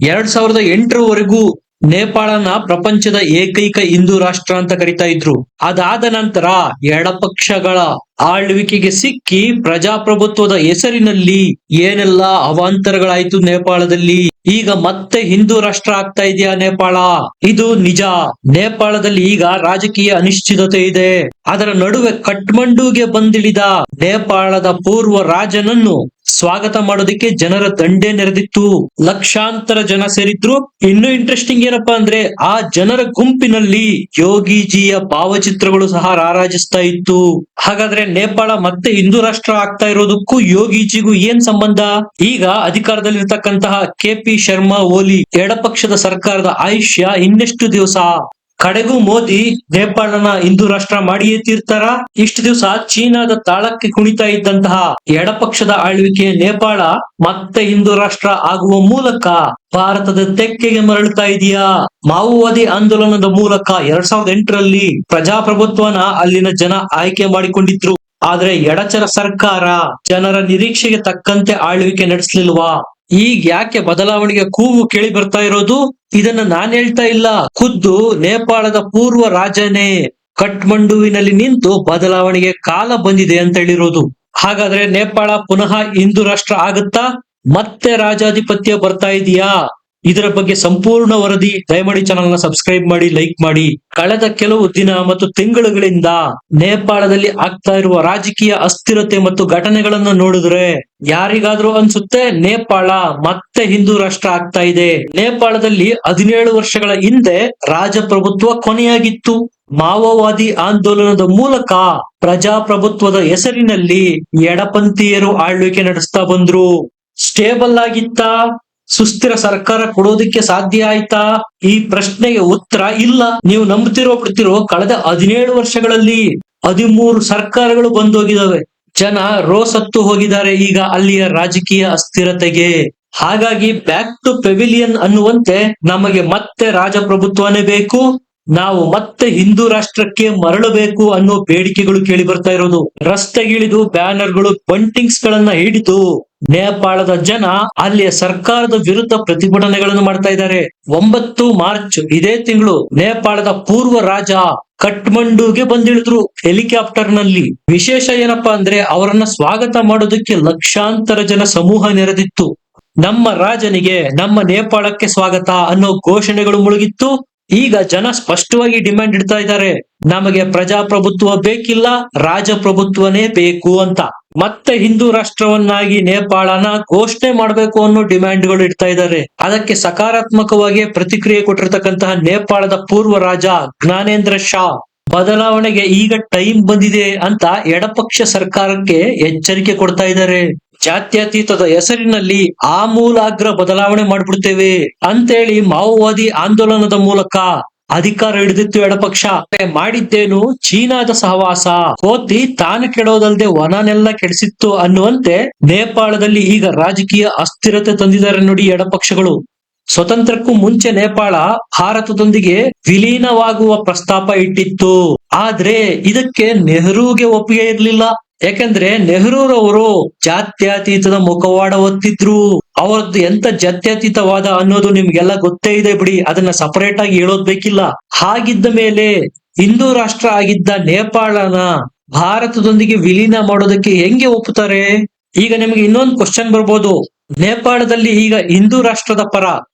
2008ರವರೆಗೂ ನೇಪಾಳನ ಪ್ರಪಂಚದ ಏಕೈಕ ಹಿಂದೂ ರಾಷ್ಟ್ರ ಅಂತ ಕರಿತಾ ಇದ್ರು. ಅದಾದ ನಂತರ ಎಡಪಕ್ಷಗಳ ಆಳ್ವಿಕೆಗೆ ಸಿಕ್ಕಿ ಪ್ರಜಾಪ್ರಭುತ್ವದ ಹೆಸರಿನಲ್ಲಿ ಏನೆಲ್ಲ ಅವಾಂತರಗಳಾಯ್ತು ನೇಪಾಳದಲ್ಲಿ. ಈಗ ಮತ್ತೆ ಹಿಂದೂ ರಾಷ್ಟ್ರ ಆಗ್ತಾ ಇದೆಯಾ ನೇಪಾಳ? ಇದು ನಿಜ. ನೇಪಾಳದಲ್ಲಿ ಈಗ ರಾಜಕೀಯ ಅನಿಶ್ಚಿತತೆ ಇದೆ. ಅದರ ನಡುವೆ ಕಠ್ಮಂಡುಗೆ ಬಂದಿಳಿದ ನೇಪಾಳದ ಪೂರ್ವ ರಾಜನನ್ನು ಸ್ವಾಗತ ಮಾಡೋದಕ್ಕೆ ಜನರ ದಂಡೇ ನೆರೆದಿತ್ತು. ಲಕ್ಷಾಂತರ ಜನ ಸೇರಿದ್ರು. ಇನ್ನು ಇಂಟ್ರೆಸ್ಟಿಂಗ್ ಏನಪ್ಪಾ ಅಂದ್ರೆ ಆ ಜನರ ಗುಂಪಿನಲ್ಲಿ ಯೋಗಿಜಿಯ ಭಾವಚಿತ್ರಗಳು ಸಹ ರಾರಾಜಿಸ್ತಾ ಇತ್ತು. ಹಾಗಾದ್ರೆ ನೇಪಾಳ ಮತ್ತೆ ಹಿಂದೂ ರಾಷ್ಟ್ರ ಆಗ್ತಾ ಇರೋದಕ್ಕೂ ಯೋಗಿಜಿಗೂ ಏನ್ ಸಂಬಂಧ? ಈಗ ಅಧಿಕಾರದಲ್ಲಿರ್ತಕ್ಕಂತಹ KP ಶರ್ಮಾ ಓಲಿ ಎಡಪಕ್ಷದ ಸರ್ಕಾರದ ಆಯುಷ್ಯ ಇನ್ನೆಷ್ಟು ದಿವಸ? ಕಡೆಗೂ ಮೋದಿ ನೇಪಾಳನ ಹಿಂದೂ ರಾಷ್ಟ್ರ ಮಾಡಿಯೇ ತೀರ್ತಾರ? ಇಷ್ಟು ದಿವಸ ಚೀನಾದ ತಾಳಕ್ಕೆ ಕುಣಿತಾ ಇದ್ದಂತಹ ಎಡಪಕ್ಷದ ಆಳ್ವಿಕೆ ನೇಪಾಳ ಮತ್ತೆ ಹಿಂದೂ ರಾಷ್ಟ್ರ ಆಗುವ ಮೂಲಕ ಭಾರತದ ತೆಕ್ಕೆಗೆ ಮರಳುತ್ತಾ ಇದೆಯಾ? ಮಾವೋವಾದಿ ಆಂದೋಲನದ ಮೂಲಕ 2008ರಲ್ಲಿ ಪ್ರಜಾಪ್ರಭುತ್ವನ ಅಲ್ಲಿನ ಜನ ಆಯ್ಕೆ ಮಾಡಿಕೊಂಡಿದ್ರು. ಆದ್ರೆ ಎಡಚರ ಸರ್ಕಾರ ಜನರ ನಿರೀಕ್ಷೆಗೆ ತಕ್ಕಂತೆ ಆಳ್ವಿಕೆ ನಡೆಸಲಿಲ್ವಾ? ಈಗ ಯಾಕೆ ಬದಲಾವಣೆಗೆ ಕೂಗು ಕೇಳಿ ಬರ್ತಾ ಇರೋದು? ಇದನ್ನ ನಾನ್ ಹೇಳ್ತಾ ಇಲ್ಲ, ಖುದ್ದು ನೇಪಾಳದ ಪೂರ್ವ ರಾಜನೇ ಕಠ್ಮಂಡುವಿನಲ್ಲಿ ನಿಂತು ಬದಲಾವಣೆಗೆ ಕಾಲ ಬಂದಿದೆ ಅಂತ ಹೇಳಿರೋದು. ಹಾಗಾದ್ರೆ ನೇಪಾಳ ಪುನಃ ಹಿಂದೂ ರಾಷ್ಟ್ರ ಆಗುತ್ತಾ? ಮತ್ತೆ ರಾಜಾಧಿಪತ್ಯ ಬರ್ತಾ ಇದೆಯಾ? ಇದರ ಬಗ್ಗೆ ಸಂಪೂರ್ಣ ವರದಿ ದಯಮಾಡಿ ಚಾನಲ್ ನ ಸಬ್ಸ್ಕ್ರೈಬ್ ಮಾಡಿ, ಲೈಕ್ ಮಾಡಿ. ಕಳೆದ ಕೆಲವು ದಿನ ಮತ್ತು ತಿಂಗಳುಗಳಿಂದ ನೇಪಾಳದಲ್ಲಿ ಆಗ್ತಾ ಇರುವ ರಾಜಕೀಯ ಅಸ್ಥಿರತೆ ಮತ್ತು ಘಟನೆಗಳನ್ನ ನೋಡಿದ್ರೆ ಯಾರಿಗಾದ್ರೂ ಅನ್ಸುತ್ತೆ ನೇಪಾಳ ಮತ್ತೆ ಹಿಂದೂ ರಾಷ್ಟ್ರ ಆಗ್ತಾ ಇದೆ. ನೇಪಾಳದಲ್ಲಿ 17 ವರ್ಷಗಳ ಹಿಂದೆ ರಾಜಪ್ರಭುತ್ವ ಕೊನೆಯಾಗಿತ್ತು. ಮಾವೋವಾದಿ ಆಂದೋಲನದ ಮೂಲಕ ಪ್ರಜಾಪ್ರಭುತ್ವದ ಹೆಸರಿನಲ್ಲಿ ಎಡಪಂಥೀಯರು ಆಳ್ವಿಕೆ ನಡೆಸ್ತಾ ಬಂದ್ರು. ಸ್ಟೇಬಲ್ ಆಗಿತ್ತಾ? ಸುಸ್ಥಿರ ಸರ್ಕಾರ ಕೊಡೋದಕ್ಕೆ ಸಾಧ್ಯ ಆಯ್ತಾ? ಈ ಪ್ರಶ್ನೆಗೆ ಉತ್ತರ ಇಲ್ಲ. ನೀವು ನಂಬುತ್ತಿರೋ ಬಿಡ್ತಿರೋ ಕಳೆದ 17 ವರ್ಷಗಳಲ್ಲಿ 13 ಸರ್ಕಾರಗಳು ಬಂದೋಗಿದಾವೆ. ಜನ ರೋಸತ್ತು ಹೋಗಿದ್ದಾರೆ ಈಗ ಅಲ್ಲಿಯ ರಾಜಕೀಯ ಅಸ್ಥಿರತೆಗೆ. ಹಾಗಾಗಿ ಬ್ಯಾಕ್ ಟು ಪೆವಿಲಿಯನ್ ಅನ್ನುವಂತೆ ನಮಗೆ ಮತ್ತೆ ರಾಜಪ್ರಭುತ್ವನೇ ಬೇಕು, ನಾವು ಮತ್ತೆ ಹಿಂದೂ ರಾಷ್ಟ್ರಕ್ಕೆ ಮರಳಬೇಕು ಅನ್ನೋ ಬೇಡಿಕೆಗಳು ಕೇಳಿ ಬರ್ತಾ ಇರೋದು. ರಸ್ತೆಗಿಳಿದು ಬ್ಯಾನರ್ಗಳು, ಬಂಟಿಂಗ್ಸ್ ಗಳನ್ನ ಹಿಡಿದು ನೇಪಾಳದ ಜನ ಅಲ್ಲಿಯ ಸರ್ಕಾರದ ವಿರುದ್ಧ ಪ್ರತಿಭಟನೆಗಳನ್ನು ಮಾಡ್ತಾ ಇದ್ದಾರೆ. 9 ಮಾರ್ಚ್ ಇದೇ ತಿಂಗಳು ನೇಪಾಳದ ಪೂರ್ವ ರಾಜ ಕಠ್ಮಂಡುಗೆ ಬಂದಿಳಿದ್ರು ಹೆಲಿಕಾಪ್ಟರ್ ನಲ್ಲಿ. ವಿಶೇಷ ಏನಪ್ಪಾ ಅಂದ್ರೆ ಅವರನ್ನ ಸ್ವಾಗತ ಮಾಡೋದಕ್ಕೆ ಲಕ್ಷಾಂತರ ಜನ ಸಮೂಹ ನೆರೆದಿತ್ತು. ನಮ್ಮ ರಾಜನಿಗೆ ನಮ್ಮ ನೇಪಾಳಕ್ಕೆ ಸ್ವಾಗತ ಅನ್ನೋ ಘೋಷಣೆಗಳು ಮುಳುಗಿತ್ತು. ಈಗ ಜನ ಸ್ಪಷ್ಟವಾಗಿ ಡಿಮ್ಯಾಂಡ್ ಇಡ್ತಾ ಇದ್ದಾರೆ, ನಮಗೆ ಪ್ರಜಾಪ್ರಭುತ್ವ ಬೇಕಿಲ್ಲ, ರಾಜಪ್ರಭುತ್ವನೇ ಬೇಕು ಅಂತ. ಮತ್ತೆ ಹಿಂದೂ ರಾಷ್ಟ್ರವನ್ನಾಗಿ ನೇಪಾಳನ ಘೋಷಣೆ ಮಾಡಬೇಕು ಅನ್ನೋ ಡಿಮ್ಯಾಂಡ್ಗಳು ಇಡ್ತಾ ಇದ್ದಾರೆ. ಅದಕ್ಕೆ ಸಕಾರಾತ್ಮಕವಾಗಿ ಪ್ರತಿಕ್ರಿಯೆ ಕೊಟ್ಟಿರ್ತಕ್ಕಂತಹ ನೇಪಾಳದ ಪೂರ್ವ ರಾಜ ಜ್ಞಾನೇಂದ್ರ ಶಾ ಬದಲಾವಣೆಗೆ ಈಗ ಟೈಮ್ ಬಂದಿದೆ ಅಂತ ಎಡಪಕ್ಷ ಸರ್ಕಾರಕ್ಕೆ ಎಚ್ಚರಿಕೆ ಕೊಡ್ತಾ ಇದ್ದಾರೆ. ಜಾತ್ಯತೀತದ ಹೆಸರಿನಲ್ಲಿ ಆಮೂಲಾಗ್ರ ಬದಲಾವಣೆ ಮಾಡ್ಬಿಡ್ತೇವೆ ಅಂತೇಳಿ ಮಾವೋವಾದಿ ಆಂದೋಲನದ ಮೂಲಕ ಅಧಿಕಾರ ಹಿಡಿದಿತ್ತು ಎಡಪಕ್ಷ. ಮಾಡಿದ್ದೇನು ಚೀನಾದ ಸಹವಾಸ, ಕೋತಿ ತಾನು ಕೆಡೋದಲ್ದೆ ವನನೆಲ್ಲ ಕೆಡಿಸಿತ್ತು ಅನ್ನುವಂತೆ ನೇಪಾಳದಲ್ಲಿ ಈಗ ರಾಜಕೀಯ ಅಸ್ಥಿರತೆ ತಂದಿದ್ದಾರೆ ನೋಡಿ ಎಡಪಕ್ಷಗಳು. ಸ್ವತಂತ್ರಕ್ಕೂ ಮುಂಚೆ ನೇಪಾಳ ಭಾರತದೊಂದಿಗೆ ವಿಲೀನವಾಗುವ ಪ್ರಸ್ತಾಪ ಇಟ್ಟಿತ್ತು. ಆದ್ರೆ ಇದಕ್ಕೆ ನೆಹರೂಗೆ ಒಪ್ಪಿಗೆ ಇರಲಿಲ್ಲ. ಯಾಕಂದ್ರೆ ನೆಹರೂರವರು ಜಾತ್ಯತೀತದ ಮುಖವಾಡ ಹೊತ್ತಿದ್ರು. ಅವರದ್ದು ಎಂತ ಜಾತ್ಯತೀತವಾದ ಅನ್ನೋದು ನಿಮ್ಗೆಲ್ಲ ಗೊತ್ತೇ ಇದೆ ಬಿಡಿ, ಅದನ್ನ ಸಪರೇಟ್ ಆಗಿ ಹೇಳೋದ್ ಬೇಕಿಲ್ಲ. ಹಾಗಿದ್ದ ಮೇಲೆ ಹಿಂದೂ ರಾಷ್ಟ್ರ ಆಗಿದ್ದ ನೇಪಾಳನ ಭಾರತದೊಂದಿಗೆ ವಿಲೀನ ಮಾಡೋದಕ್ಕೆ ಹೆಂಗೆ ಒಪ್ಪುತ್ತಾರೆ? ಈಗ ನಿಮ್ಗೆ ಇನ್ನೊಂದು ಕ್ವಶನ್ ಬರ್ಬೋದು, ನೇಪಾಳದಲ್ಲಿ ಈಗ ಹಿಂದೂ ರಾಷ್ಟ್ರದ ಪರ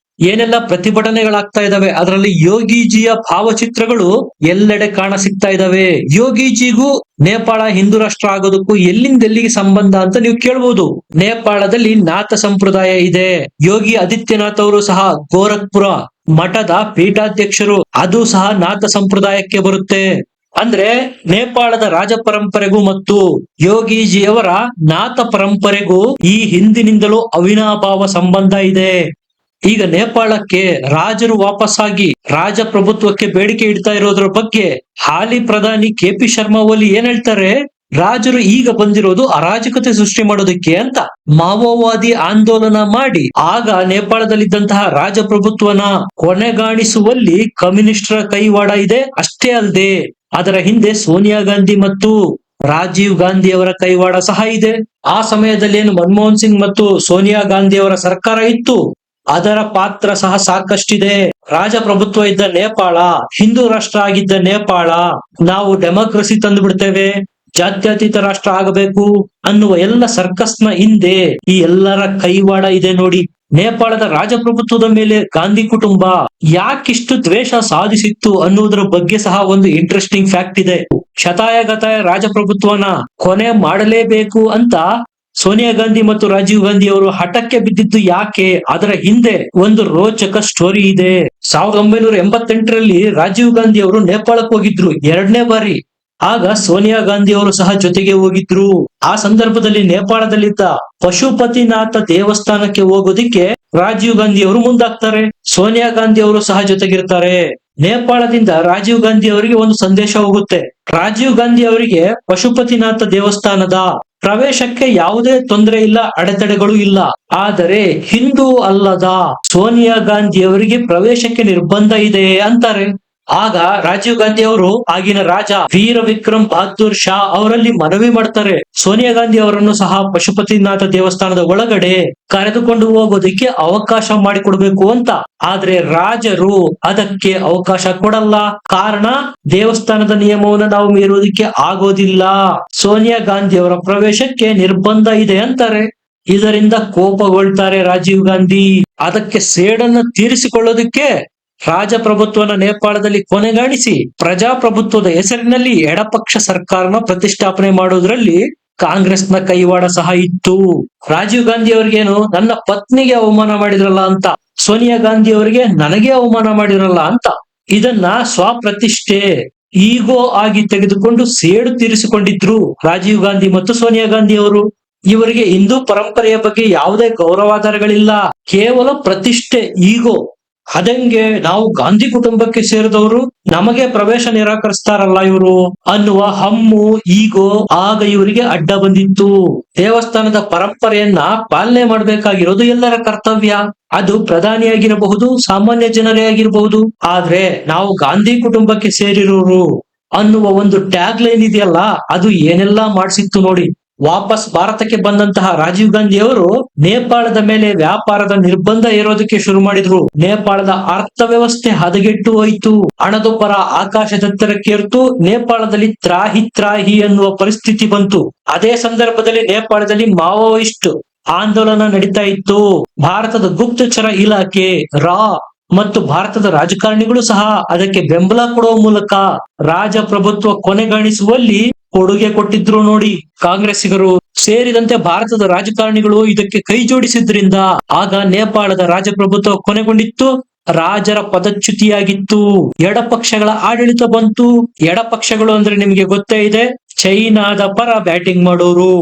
ಏನೆಲ್ಲ ಪ್ರತಿಭಟನೆಗಳಾಗ್ತಾ ಇದಾವೆ, ಅದರಲ್ಲಿ ಯೋಗಿಜಿಯ ಭಾವಚಿತ್ರಗಳು ಎಲ್ಲೆಡೆ ಕಾಣ ಸಿಗ್ತಾ ಇದಾವೆ. ಯೋಗಿಜಿಗೂ ನೇಪಾಳ ಹಿಂದೂ ರಾಷ್ಟ್ರ ಆಗೋದಕ್ಕೂ ಎಲ್ಲಿಂದ ಎಲ್ಲಿಗೆ ಸಂಬಂಧ ಅಂತ ನೀವು ಕೇಳ್ಬೋದು. ನೇಪಾಳದಲ್ಲಿ ನಾಥ ಸಂಪ್ರದಾಯ ಇದೆ. ಯೋಗಿ ಆದಿತ್ಯನಾಥ್ ಅವರು ಸಹ ಗೋರಖ್ಪುರ ಮಠದ ಪೀಠಾಧ್ಯಕ್ಷರು, ಅದು ಸಹ ನಾಥ ಸಂಪ್ರದಾಯಕ್ಕೆ ಬರುತ್ತೆ. ಅಂದ್ರೆ ನೇಪಾಳದ ರಾಜ ಪರಂಪರೆಗೂ ಮತ್ತು ಯೋಗಿಜಿಯವರ ನಾಥ ಪರಂಪರೆಗೂ ಈ ಹಿಂದಿನಿಂದಲೂ ಅವಿನಾಭಾವ ಸಂಬಂಧ ಇದೆ. ಈಗ ನೇಪಾಳಕ್ಕೆ ರಾಜರು ವಾಪಸ್ಸಾಗಿ ರಾಜಪ್ರಭುತ್ವಕ್ಕೆ ಬೇಡಿಕೆ ಇಡ್ತಾ ಇರೋದ್ರ ಬಗ್ಗೆ ಹಾಲಿ ಪ್ರಧಾನಿ KP ಶರ್ಮಾ ಓಲಿ ಏನ್ ಹೇಳ್ತಾರೆ? ರಾಜರು ಈಗ ಬಂದಿರೋದು ಅರಾಜಕತೆ ಸೃಷ್ಟಿ ಮಾಡೋದಕ್ಕೆ ಅಂತ. ಮಾವೋವಾದಿ ಆಂದೋಲನ ಮಾಡಿ ಆಗ ನೇಪಾಳದಲ್ಲಿದ್ದಂತಹ ರಾಜಪ್ರಭುತ್ವನ ಕೊನೆಗಾಣಿಸುವಲ್ಲಿ ಕಮ್ಯುನಿಸ್ಟರ ಕೈವಾಡ ಇದೆ. ಅಷ್ಟೇ ಅಲ್ಲದೆ ಅದರ ಹಿಂದೆ ಸೋನಿಯಾ ಗಾಂಧಿ ಮತ್ತು ರಾಜೀವ್ ಗಾಂಧಿ ಅವರ ಕೈವಾಡ ಸಹ ಇದೆ. ಆ ಸಮಯದಲ್ಲಿ ಏನು ಮನಮೋಹನ್ ಸಿಂಗ್ ಮತ್ತು ಸೋನಿಯಾ ಗಾಂಧಿ ಅವರ ಸರ್ಕಾರ ಇತ್ತು, ಅದರ ಪಾತ್ರ ಸಹ ಸಾಕಷ್ಟಿದೆ. ರಾಜಪ್ರಭುತ್ವ ಇದ್ದ ನೇಪಾಳ, ಹಿಂದೂ ರಾಷ್ಟ್ರ ಆಗಿದ್ದ ನೇಪಾಳ, ನಾವು ಡೆಮೋಕ್ರಸಿ ತಂದು ಬಿಡ್ತೇವೆ, ಜಾತ್ಯತೀತ ರಾಷ್ಟ್ರ ಆಗಬೇಕು ಅನ್ನುವ ಎಲ್ಲ ಸರ್ಕಸ್ನ ಹಿಂದೆ ಈ ಎಲ್ಲರ ಕೈವಾಡ ಇದೆ ನೋಡಿ. ನೇಪಾಳದ ರಾಜಪ್ರಭುತ್ವದ ಮೇಲೆ ಗಾಂಧಿ ಕುಟುಂಬ ಯಾಕಿಷ್ಟು ದ್ವೇಷ ಸಾಧಿಸಿತ್ತು ಅನ್ನುವುದರ ಬಗ್ಗೆ ಸಹ ಒಂದು ಇಂಟ್ರೆಸ್ಟಿಂಗ್ ಫ್ಯಾಕ್ಟ್ ಇದೆ. ಶತಾಯಗತಾಯ ರಾಜಪ್ರಭುತ್ವನ ಕೊನೆ ಮಾಡಲೇಬೇಕು ಅಂತ ಸೋನಿಯಾ ಗಾಂಧಿ ಮತ್ತು ರಾಜೀವ್ ಗಾಂಧಿ ಅವರು ಹಠಕ್ಕೆ ಬಿದ್ದಿದ್ದು ಯಾಕೆ? ಅದರ ಹಿಂದೆ ಒಂದು ರೋಚಕ ಸ್ಟೋರಿ ಇದೆ. 1988ರಲ್ಲಿ ರಾಜೀವ್ ಗಾಂಧಿ ಅವರು ನೇಪಾಳಕ್ಕೆ ಹೋಗಿದ್ರು 2ನೇ ಬಾರಿ. ಆಗ ಸೋನಿಯಾ ಗಾಂಧಿ ಅವರು ಸಹ ಜೊತೆಗೆ ಹೋಗಿದ್ರು. ಆ ಸಂದರ್ಭದಲ್ಲಿ ನೇಪಾಳದಲ್ಲಿದ್ದ ಪಶುಪತಿನಾಥ ದೇವಸ್ಥಾನಕ್ಕೆ ಹೋಗೋದಿಕ್ಕೆ ರಾಜೀವ್ ಗಾಂಧಿ ಅವರು ಮುಂದಾಗ್ತಾರೆ. ಸೋನಿಯಾ ಗಾಂಧಿ ಅವರು ಸಹ ಜೊತೆಗಿರ್ತಾರೆ. ನೇಪಾಳದಿಂದ ರಾಜೀವ್ ಗಾಂಧಿ ಅವರಿಗೆ ಒಂದು ಸಂದೇಶ ಹೋಗುತ್ತೆ. ರಾಜೀವ್ ಗಾಂಧಿ ಅವರಿಗೆ ಪಶುಪತಿನಾಥ ದೇವಸ್ಥಾನದ ಪ್ರವೇಶಕ್ಕೆ ಯಾವುದೇ ತೊಂದರೆ ಇಲ್ಲ, ಅಡೆತಡೆಗಳು ಇಲ್ಲ. ಆದರೆ ಹಿಂದೂ ಅಲ್ಲದ ಸೋನಿಯಾ ಗಾಂಧಿ ಅವರಿಗೆ ಪ್ರವೇಶಕ್ಕೆ ನಿರ್ಬಂಧ ಇದೆ ಅಂತಾರೆ. ಆಗ ರಾಜೀವ್ ಗಾಂಧಿ ಅವರು ಆಗಿನ ರಾಜ ವೀರ ವಿಕ್ರಮ್ ಬಹದ್ದೂರ್ ಶಾ ಅವರಲ್ಲಿ ಮನವಿ ಮಾಡ್ತಾರೆ, ಸೋನಿಯಾ ಗಾಂಧಿ ಅವರನ್ನು ಸಹ ಪಶುಪತಿನಾಥ ದೇವಸ್ಥಾನದ ಒಳಗಡೆ ಕರೆದುಕೊಂಡು ಹೋಗೋದಕ್ಕೆ ಅವಕಾಶ ಮಾಡಿಕೊಡ್ಬೇಕು ಅಂತ. ಆದ್ರೆ ರಾಜರು ಅದಕ್ಕೆ ಅವಕಾಶ ಕೊಡಲ್ಲ. ಕಾರಣ, ದೇವಸ್ಥಾನದ ನಿಯಮವನ್ನು ನಾವು ಮೀರುವುದಕ್ಕೆ ಆಗೋದಿಲ್ಲ, ಸೋನಿಯಾ ಗಾಂಧಿ ಅವರ ಪ್ರವೇಶಕ್ಕೆ ನಿರ್ಬಂಧ ಇದೆ ಅಂತಾರೆ. ಇದರಿಂದ ಕೋಪಗೊಳ್ತಾರೆ ರಾಜೀವ್ ಗಾಂಧಿ. ಅದಕ್ಕೆ ಸೇಡನ್ನು ತೀರಿಸಿಕೊಳ್ಳೋದಕ್ಕೆ ರಾಜಪ್ರಭುತ್ವನ ನೇಪಾಳದಲ್ಲಿ ಕೊನೆಗಾಣಿಸಿ ಪ್ರಜಾಪ್ರಭುತ್ವದ ಹೆಸರಿನಲ್ಲಿ ಎಡಪಕ್ಷ ಸರ್ಕಾರನ ಪ್ರತಿಷ್ಠಾಪನೆ ಮಾಡೋದ್ರಲ್ಲಿ ಕಾಂಗ್ರೆಸ್ನ ಕೈವಾಡ ಸಹ ಇತ್ತು. ರಾಜೀವ್ ಗಾಂಧಿ ಅವ್ರಿಗೇನು ನನ್ನ ಪತ್ನಿಗೆ ಅವಮಾನ ಮಾಡಿದ್ರಲ್ಲ ಅಂತ, ಸೋನಿಯಾ ಗಾಂಧಿ ಅವರಿಗೆ ನನಗೆ ಅವಮಾನ ಮಾಡಿದ್ರಲ್ಲ ಅಂತ, ಇದನ್ನ ಸ್ವಪ್ರತಿಷ್ಠೆ, ಈಗೋ ಆಗಿ ತೆಗೆದುಕೊಂಡು ಸೇಡು ತೀರಿಸಿಕೊಂಡಿದ್ರು ರಾಜೀವ್ ಗಾಂಧಿ ಮತ್ತು ಸೋನಿಯಾ ಗಾಂಧಿ ಅವರು. ಇವರಿಗೆ ಹಿಂದೂ ಪರಂಪರೆಯ ಬಗ್ಗೆ ಯಾವುದೇ ಗೌರವಾಧಾರಗಳಿಲ್ಲ, ಕೇವಲ ಪ್ರತಿಷ್ಠೆ, ಈಗೋ. ಅದಂಗೆ ನಾವು ಗಾಂಧಿ ಕುಟುಂಬಕ್ಕೆ ಸೇರಿದವರು, ನಮಗೆ ಪ್ರವೇಶ ನಿರಾಕರಿಸ್ತಾರಲ್ಲ ಇವರು ಅನ್ನುವ ಹಮ್ಮು, ಈಗೋ ಆಗ ಇವರಿಗೆ ಅಡ್ಡ ಬಂದಿತ್ತು. ದೇವಸ್ಥಾನದ ಪರಂಪರೆಯನ್ನ ಪಾಲನೆ ಮಾಡಬೇಕಾಗಿರೋದು ಎಲ್ಲರ ಕರ್ತವ್ಯ. ಅದು ಪ್ರಧಾನಿಯಾಗಿರಬಹುದು, ಸಾಮಾನ್ಯ ಜನರೇ ಆಗಿರಬಹುದು. ಆದ್ರೆ ನಾವು ಗಾಂಧಿ ಕುಟುಂಬಕ್ಕೆ ಸೇರಿರೋರು ಅನ್ನುವ ಒಂದು ಟ್ಯಾಗ್ ಲೈನ್ ಇದೆಯಲ್ಲ, ಅದು ಏನೆಲ್ಲಾ ಮಾಡಿಸಿತ್ತು ನೋಡಿ. ವಾಪಸ್ ಭಾರತಕ್ಕೆ ಬಂದಂತಹ ರಾಜೀವ್ ಗಾಂಧಿ ಅವರು ನೇಪಾಳದ ಮೇಲೆ ವ್ಯಾಪಾರದ ನಿರ್ಬಂಧ ಏರೋದಕ್ಕೆ ಶುರು ಮಾಡಿದ್ರು. ನೇಪಾಳದ ಅರ್ಥವ್ಯವಸ್ಥೆ ಹದಗೆಟ್ಟು ಹೋಯಿತು. ಹಣದುಬ್ಬರ ಆಕಾಶದೆತ್ತರಕ್ಕೇರ್ತು. ನೇಪಾಳದಲ್ಲಿ ತ್ರಾಹಿ ತ್ರಾಹಿ ಅನ್ನುವ ಪರಿಸ್ಥಿತಿ ಬಂತು. ಅದೇ ಸಂದರ್ಭದಲ್ಲಿ ನೇಪಾಳದಲ್ಲಿ ಮಾವೋಯಿಸ್ಟ್ ಆಂದೋಲನ ನಡೀತಾ ಇತ್ತು. ಭಾರತದ ಗುಪ್ತಚರ ಇಲಾಖೆ ರಾ ಮತ್ತು ಭಾರತದ ರಾಜಕಾರಣಿಗಳು ಸಹ ಅದಕ್ಕೆ ಬೆಂಬಲ ಕೊಡುವ ಮೂಲಕ ರಾಜಪ್ರಭುತ್ವ ಕೊನೆಗಾಣಿಸುವಲ್ಲಿ ಕೊಡುಗೆ ಕೊಟ್ಟಿದ್ರು ನೋಡಿ. ಕಾಂಗ್ರೆಸ್ಸಿಗರು ಸೇರಿದಂತೆ ಭಾರತದ ರಾಜಕಾರಣಿಗಳು ಇದಕ್ಕೆ ಕೈ ಜೋಡಿಸಿದ್ರಿಂದ ಆಗ ನೇಪಾಳದ ರಾಜಪ್ರಭುತ್ವ ಕೊನೆಗೊಂಡಿತ್ತು. ರಾಜರ ಪದಚ್ಯುತಿಯಾಗಿತ್ತು. ಎಡಪಕ್ಷಗಳ ಆಡಳಿತ ಬಂತು. ಎಡಪಕ್ಷಗಳು ಅಂದ್ರೆ ನಿಮ್ಗೆ ಗೊತ್ತೇ ಇದೆ, ಚೈನಾದ ಪರ ಬ್ಯಾಟಿಂಗ್ ಮಾಡೋರು.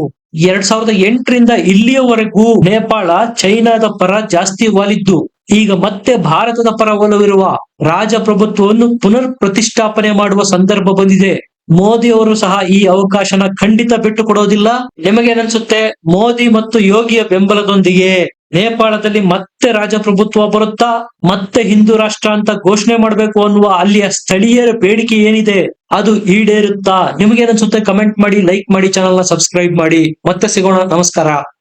2008ರಿಂದ ಇಲ್ಲಿಯವರೆಗೂ ನೇಪಾಳ ಚೈನಾದ ಪರ ಜಾಸ್ತಿ ವಾಲಿದ್ದು. ಈಗ ಮತ್ತೆ ಭಾರತದ ಪರ ಒಲವಿರುವ ರಾಜಪ್ರಭುತ್ವವನ್ನು ಪುನರ್ ಪ್ರತಿಷ್ಠಾಪನೆ ಮಾಡುವ ಸಂದರ್ಭ ಬಂದಿದೆ. ಮೋದಿ ಅವರು ಸಹ ಈ ಅವಕಾಶನ ಖಂಡಿತ ಬಿಟ್ಟು ಕೊಡೋದಿಲ್ಲ. ನಿಮಗೇನನ್ಸುತ್ತೆ? ಮೋದಿ ಮತ್ತು ಯೋಗಿಯ ಬೆಂಬಲದೊಂದಿಗೆ ನೇಪಾಳದಲ್ಲಿ ಮತ್ತೆ ರಾಜಪ್ರಭುತ್ವ ಬರುತ್ತಾ, ಮತ್ತೆ ಹಿಂದೂ ರಾಷ್ಟ್ರ ಅಂತ ಘೋಷಣೆ ಮಾಡಬೇಕು ಅನ್ನುವ ಅಲ್ಲಿಯ ಸ್ಥಳೀಯರ ಬೇಡಿಕೆ ಏನಿದೆ ಅದು ಈಡೇರುತ್ತಾ? ನಿಮಗೇನನ್ಸುತ್ತೆ? ಕಮೆಂಟ್ ಮಾಡಿ, ಲೈಕ್ ಮಾಡಿ, ಚಾನಲ್ ನ ಸಬ್ಸ್ಕ್ರೈಬ್ ಮಾಡಿ. ಮತ್ತೆ ಸಿಗೋಣ. ನಮಸ್ಕಾರ.